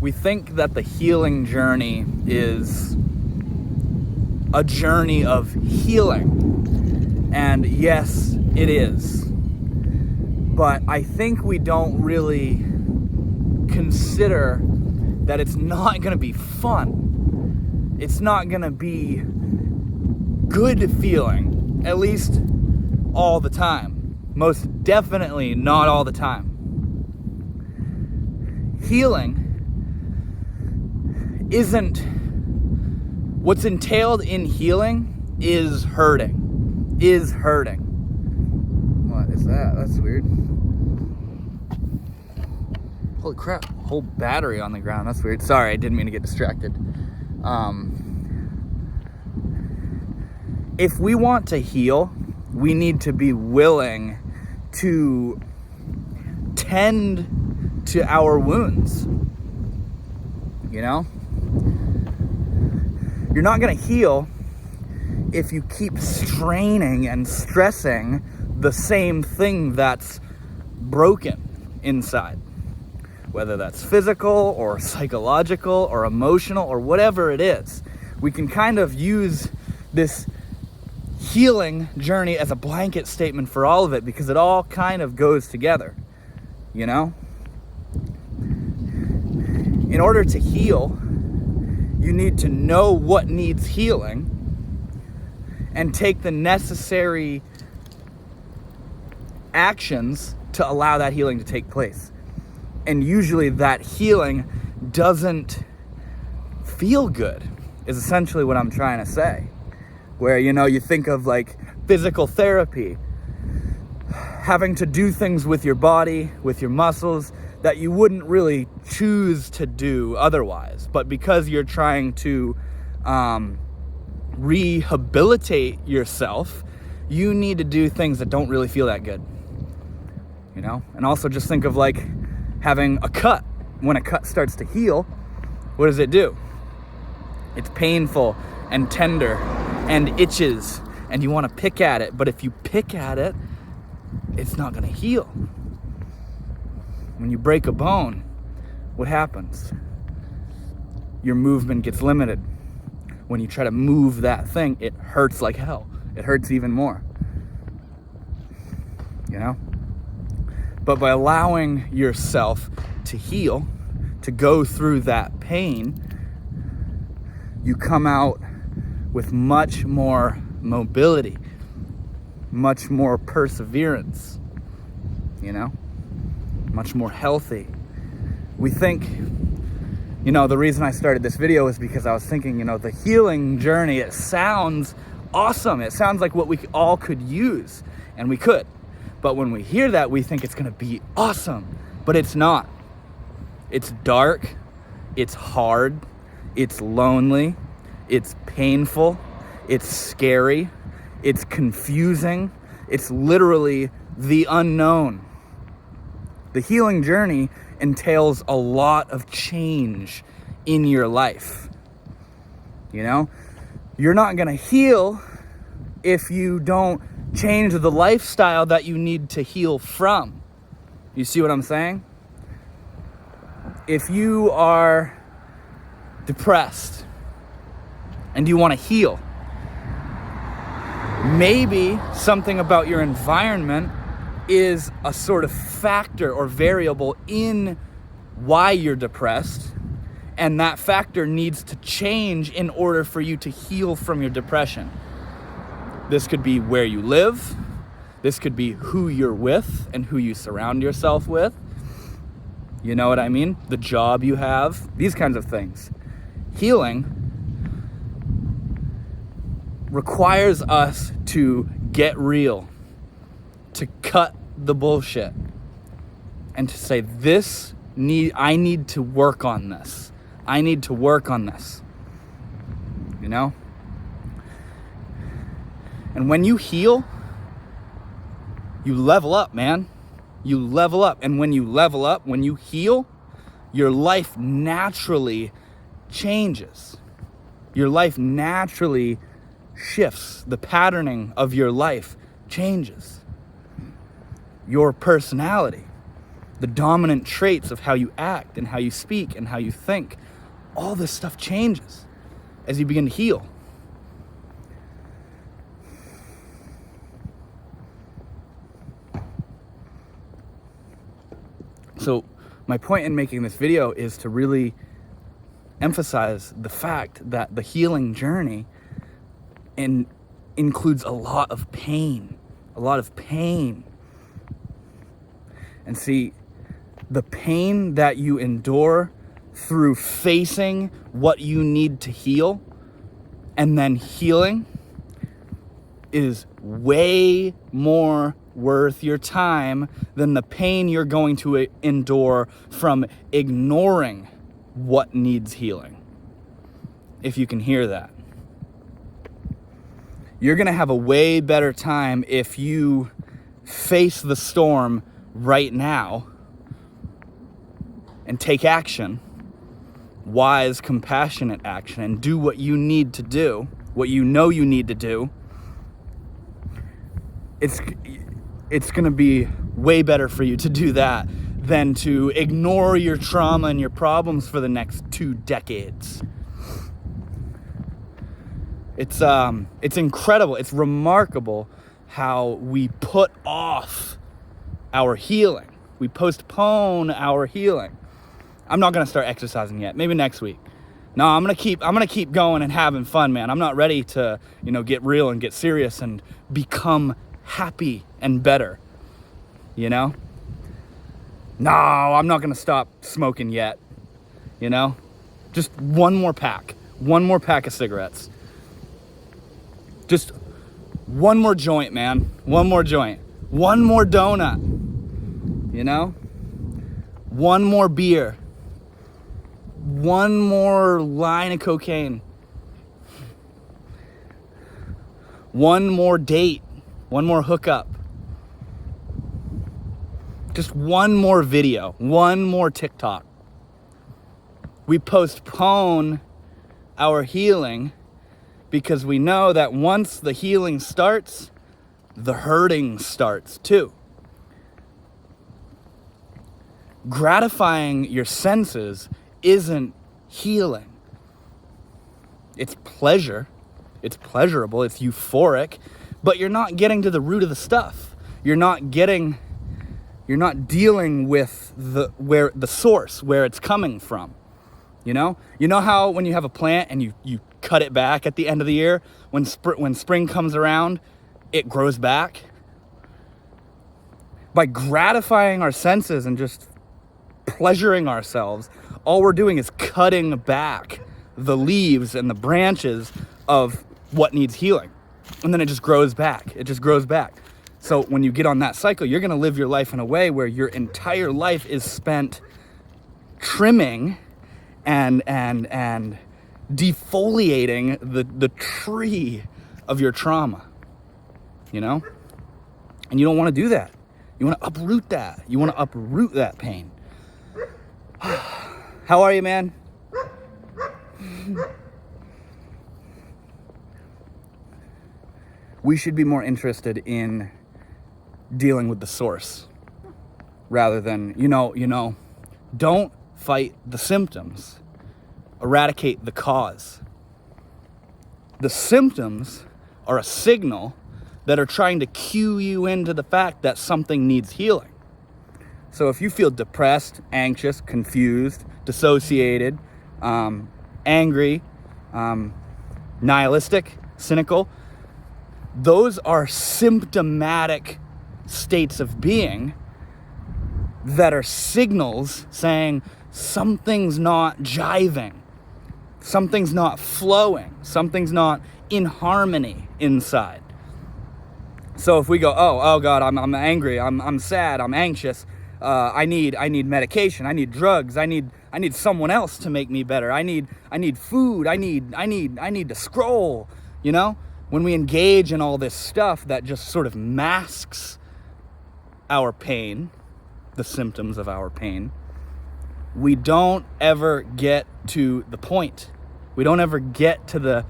we think that the healing journey is a journey of healing. And yes, it is. But I think we don't really consider that it's not going to be fun. It's not going to be good feeling, at least all the time. Most definitely not all the time. Healing isn't, what's entailed in healing is hurting. What is that? That's weird. Holy crap, whole battery on the ground. That's weird. Sorry, I didn't mean to get distracted. If we want to heal, we need to be willing to tend to our wounds. You know? You're not going to heal if you keep straining and stressing the same thing that's broken inside. Whether that's physical or psychological or emotional or whatever it is. We can kind of use this healing journey as a blanket statement for all of it because it all kind of goes together, you know? In order to heal, you need to know what needs healing and take the necessary actions to allow that healing to take place. And usually that healing doesn't feel good, is essentially what I'm trying to say. Where, you know, you think of like physical therapy, having to do things with your body, with your muscles, that you wouldn't really choose to do otherwise. But because you're trying to rehabilitate yourself, you need to do things that don't really feel that good. You know? And also just think of like having a cut. When a cut starts to heal, what does it do? It's painful and tender and itches and you want to pick at it. But if you pick at it, it's not going to heal. When you break a bone, what happens? Your movement gets limited. When you try to move that thing, it hurts like hell. It hurts even more. You know? But by allowing yourself to heal, to go through that pain, you come out with much more mobility, much more perseverance, you know, much more healthy. We think, you know, the reason I started this video is because I was thinking, you know, the healing journey, it sounds awesome. It sounds like what we all could use, and we could. But when we hear that, we think it's going to be awesome, but it's not. It's dark, it's hard, it's lonely, it's painful, it's scary, it's confusing, it's literally the unknown. The healing journey entails a lot of change in your life. You know, you're not going to heal if you don't change the lifestyle that you need to heal from. You see what I'm saying? If you are depressed and you want to heal, maybe something about your environment is a sort of factor or variable in why you're depressed, and that factor needs to change in order for you to heal from your depression. This could be where you live. This could be who you're with and who you surround yourself with. You know what I mean? The job you have, these kinds of things. Healing requires us to get real, to cut the bullshit, and to say, I need to work on this. I need to work on this. You know? And when you heal, you level up, man. You level up. And when you level up, when you heal, your life naturally changes. Your life naturally shifts. The patterning of your life changes. Your personality, the dominant traits of how you act and how you speak and how you think. All this stuff changes as you begin to heal. So my point in making this video is to really emphasize the fact that the healing journey includes a lot of pain. And see, the pain that you endure through facing what you need to heal and then healing is way more worth your time than the pain you're going to endure from ignoring what needs healing. If you can hear that. You're going to have a way better time if you face the storm right now and take action, wise, compassionate action, and do what you need to do, what you know you need to do. It's going to be way better for you to do that than to ignore your trauma and your problems for the next 2 decades. It's incredible. It's remarkable how we put off our healing. We postpone our healing. I'm not going to start exercising yet. Maybe next week. No, I'm going to keep going and having fun, man. I'm not ready to, get real and get serious and become happy and better. No, I'm not going to stop smoking yet. Just one more pack of cigarettes. Just one more joint, man. One more joint. One more donut. One more beer. One more line of cocaine. One more date. One more hookup. Just one more video. One more TikTok. We postpone our healing because we know that once the healing starts, the hurting starts too. Gratifying your senses isn't healing. It's pleasure. It's pleasurable. It's euphoric. But you're not getting to the root of the stuff. You're not dealing with the source, where it's coming from. You know how when you have a plant and you cut it back at the end of the year, when spring comes around, it grows back? By gratifying our senses and just pleasuring ourselves, all we're doing is cutting back the leaves and the branches of what needs healing. And then it just grows back. So when you get on that cycle, you're going to live your life in a way where your entire life is spent trimming and defoliating the tree of your trauma. And you don't want to do that. You want to uproot that. You want to uproot that pain. How are you, man? We should be more interested in dealing with the source rather than, don't fight the symptoms. Eradicate the cause. The symptoms are a signal that are trying to cue you into the fact that something needs healing. So if you feel depressed, anxious, confused, dissociated, angry, nihilistic, cynical, those are symptomatic states of being that are signals saying something's not jiving, something's not flowing, something's not in harmony inside. So if we go, oh God, I'm angry, I'm sad, I'm anxious, I need medication, I need drugs, I need someone else to make me better, I need food, I need to scroll, When we engage in all this stuff that just sort of masks our pain, the symptoms of our pain, we don't ever get to the point. We don't ever get to the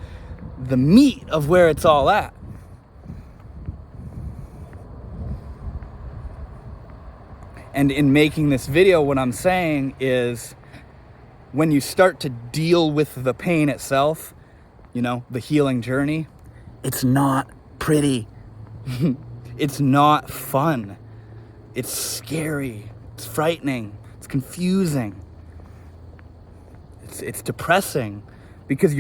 meat of where it's all at. And in making this video, what I'm saying is, when you start to deal with the pain itself, the healing journey, it's not pretty. It's not fun. It's scary. It's frightening. It's confusing. It's depressing, because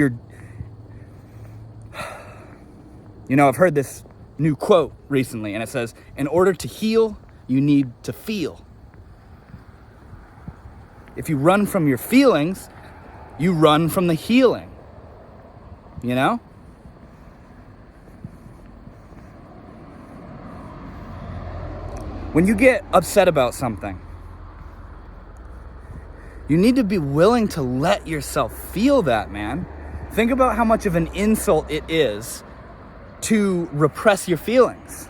I've heard this new quote recently, and it says, in order to heal, you need to feel. If you run from your feelings, you run from the healing. When you get upset about something, you need to be willing to let yourself feel that, man. Think about how much of an insult it is to repress your feelings.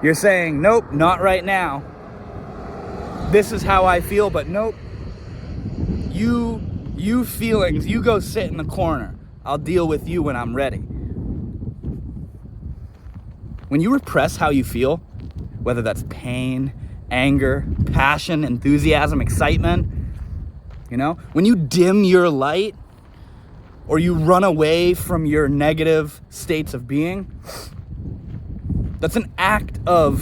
You're saying, nope, not right now. This is how I feel, but nope. You feelings, you go sit in the corner. I'll deal with you when I'm ready. When you repress how you feel, whether that's pain, anger, passion, enthusiasm, excitement, when you dim your light or you run away from your negative states of being, that's an act of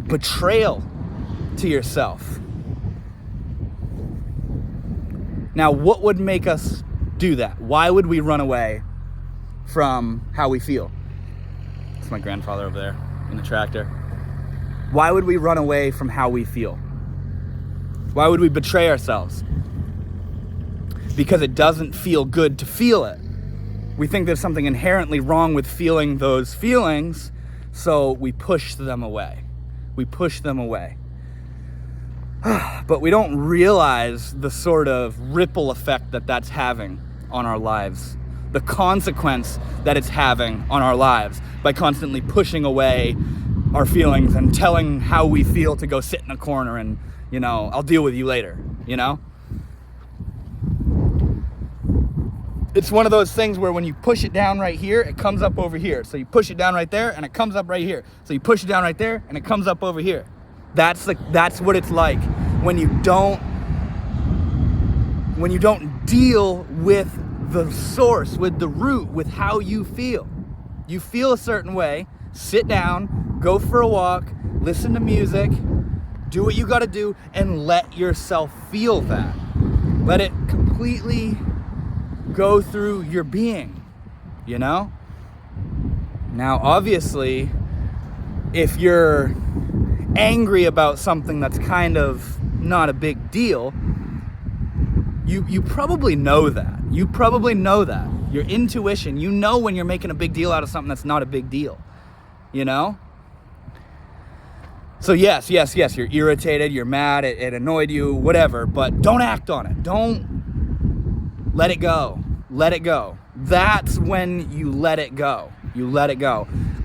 betrayal to yourself. Now, what would make us do that? Why would we run away from how we feel? It's my grandfather over there in the tractor. Why would we run away from how we feel? Why would we betray ourselves? Because it doesn't feel good to feel it. We think there's something inherently wrong with feeling those feelings, so we push them away. But we don't realize the sort of ripple effect that that's having on our lives, the consequence that it's having on our lives by constantly pushing away our feelings and telling how we feel to go sit in a corner and, I'll deal with you later, It's one of those things where when you push it down right here, it comes up over here. So you push it down right there and it comes up right here. So you push it down right there and it comes up over here. That's what it's like when you don't deal with the source, with the root, with how you feel. You feel a certain way, sit down, go for a walk, listen to music, do what you gotta do, and let yourself feel that. Let it completely go through your being, Now, obviously, if you're angry about something that's kind of not a big deal, you probably know that. Your intuition, when you're making a big deal out of something that's not a big deal, So yes, you're irritated, you're mad, it annoyed you, whatever, but don't act on it. Don't let it go. That's when you let it go.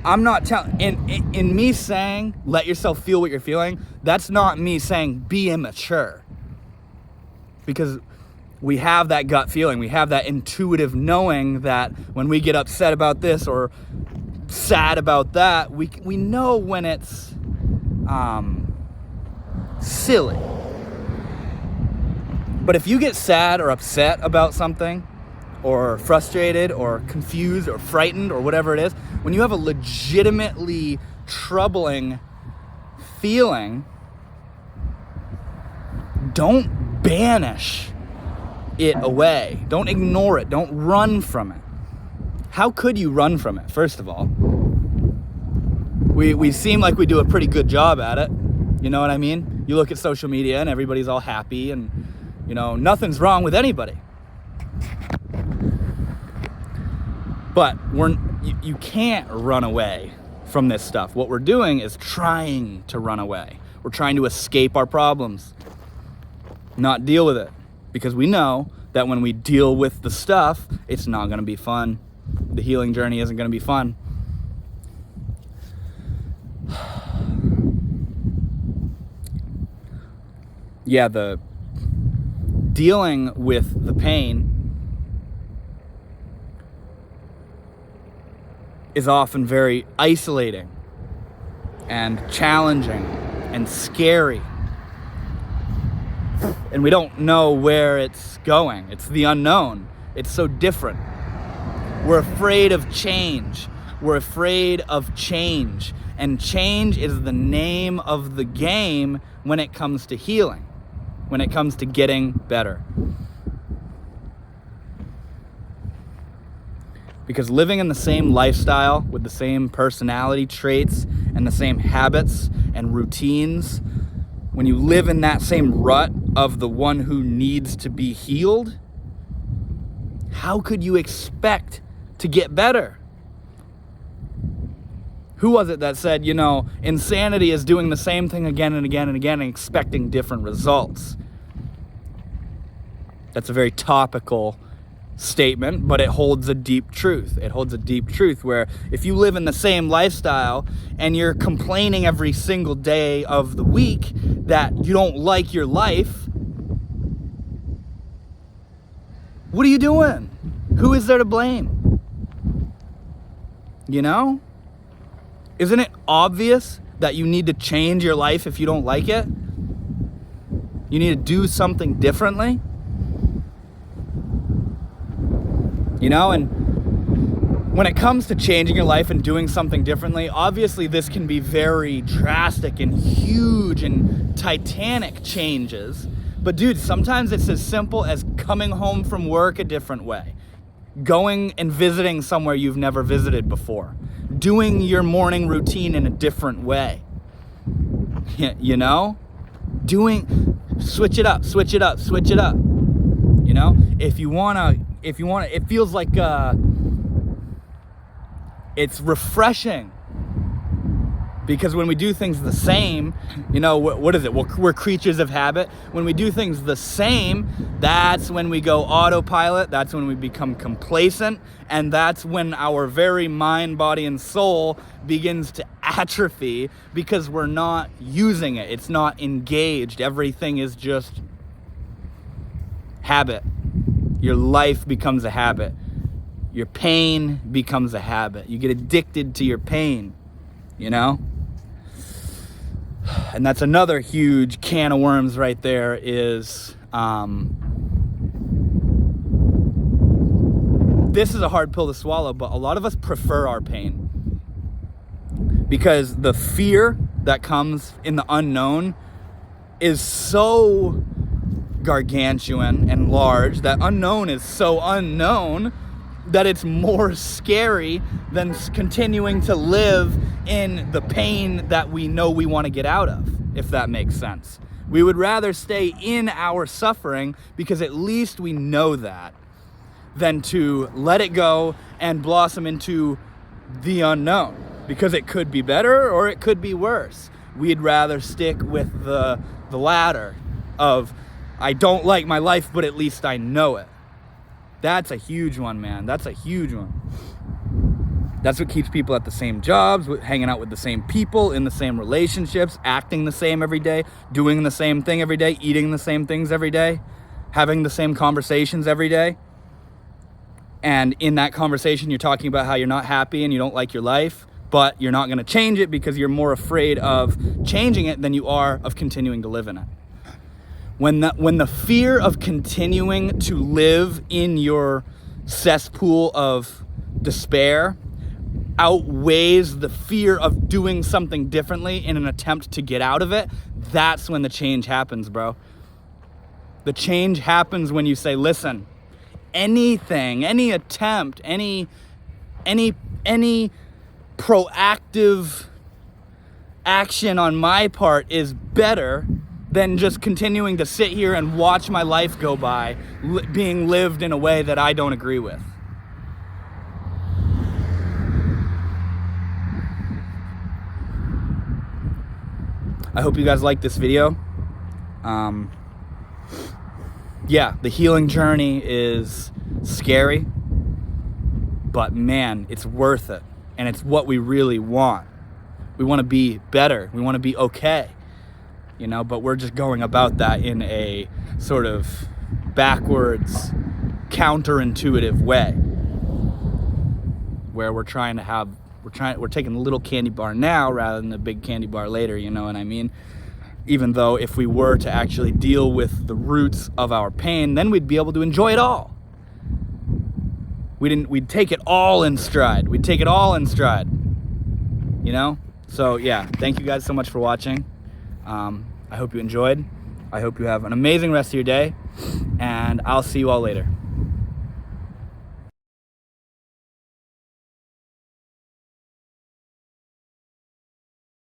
I'm not telling, in me saying, let yourself feel what you're feeling, that's not me saying be immature. Because we have that gut feeling, we have that intuitive knowing that when we get upset about this or sad about that, we know when it's silly. But if you get sad or upset about something, or frustrated or confused or frightened or whatever it is, when you have a legitimately troubling feeling, don't banish it away. Don't ignore it. Don't run from it. How could you run from it, first of all? We seem like we do a pretty good job at it. You know what I mean? You look at social media and everybody's all happy and, nothing's wrong with anybody. But you can't run away from this stuff. What we're doing is trying to run away. We're trying to escape our problems, not deal with it. Because we know that when we deal with the stuff, it's not going to be fun. The healing journey isn't going to be fun. Yeah, the dealing with the pain is often very isolating and challenging and scary. And we don't know where it's going. It's the unknown. It's so different. We're afraid of change. We're afraid of change. And change is the name of the game when it comes to healing, when it comes to getting better. Because living in the same lifestyle with the same personality traits and the same habits and routines, when you live in that same rut of the one who needs to be healed, how could you expect to get better? Who was it that said, insanity is doing the same thing again and again and again and expecting different results? That's a very topical statement, but it holds a deep truth. It holds a deep truth where if you live in the same lifestyle and you're complaining every single day of the week that you don't like your life, what are you doing? Who is there to blame? Isn't it obvious that you need to change your life if you don't like it? You need to do something differently. And when it comes to changing your life and doing something differently, obviously this can be very drastic and huge and titanic changes. But dude, sometimes it's as simple as coming home from work a different way, going and visiting somewhere you've never visited before, doing your morning routine in a different way. Switch it up. If you wanna, it feels like it's refreshing. Because when we do things the same, what is it? We're creatures of habit. When we do things the same, that's when we go autopilot. That's when we become complacent. And that's when our very mind, body, and soul begins to atrophy because we're not using it. It's not engaged. Everything is just habit. Your life becomes a habit. Your pain becomes a habit. You get addicted to your pain, And that's another huge can of worms right there is, this is a hard pill to swallow, but a lot of us prefer our pain. Because the fear that comes in the unknown is so gargantuan and large. That unknown is so unknown that it's more scary than continuing to live in the pain that we know we want to get out of, if that makes sense. We would rather stay in our suffering because at least we know that than to let it go and blossom into the unknown, because it could be better or it could be worse. We'd rather stick with the latter of, I don't like my life, but at least I know it. That's a huge one, man. That's a huge one. That's what keeps people at the same jobs, hanging out with the same people, in the same relationships, acting the same every day, doing the same thing every day, eating the same things every day, having the same conversations every day. And in that conversation, you're talking about how you're not happy and you don't like your life, but you're not going to change it because you're more afraid of changing it than you are of continuing to live in it. When the fear of continuing to live in your cesspool of despair outweighs the fear of doing something differently in an attempt to get out of it, that's when the change happens, bro. The change happens when you say, listen, anything, any attempt, any proactive action on my part is better than just continuing to sit here and watch my life go by, being lived in a way that I don't agree with. I hope you guys like this video. Yeah, the healing journey is scary, but man, it's worth it. And it's what we really want. We want to be better. We want to be okay. But we're just going about that in a sort of backwards, counterintuitive way. where we're taking a little candy bar now rather than a big candy bar later, you know what I mean? Even though if we were to actually deal with the roots of our pain, then we'd be able to enjoy it all. We'd take it all in stride. We'd take it all in stride, you know? So yeah, thank you guys so much for watching. I hope you enjoyed. I hope you have an amazing rest of your day, and I'll see you all later.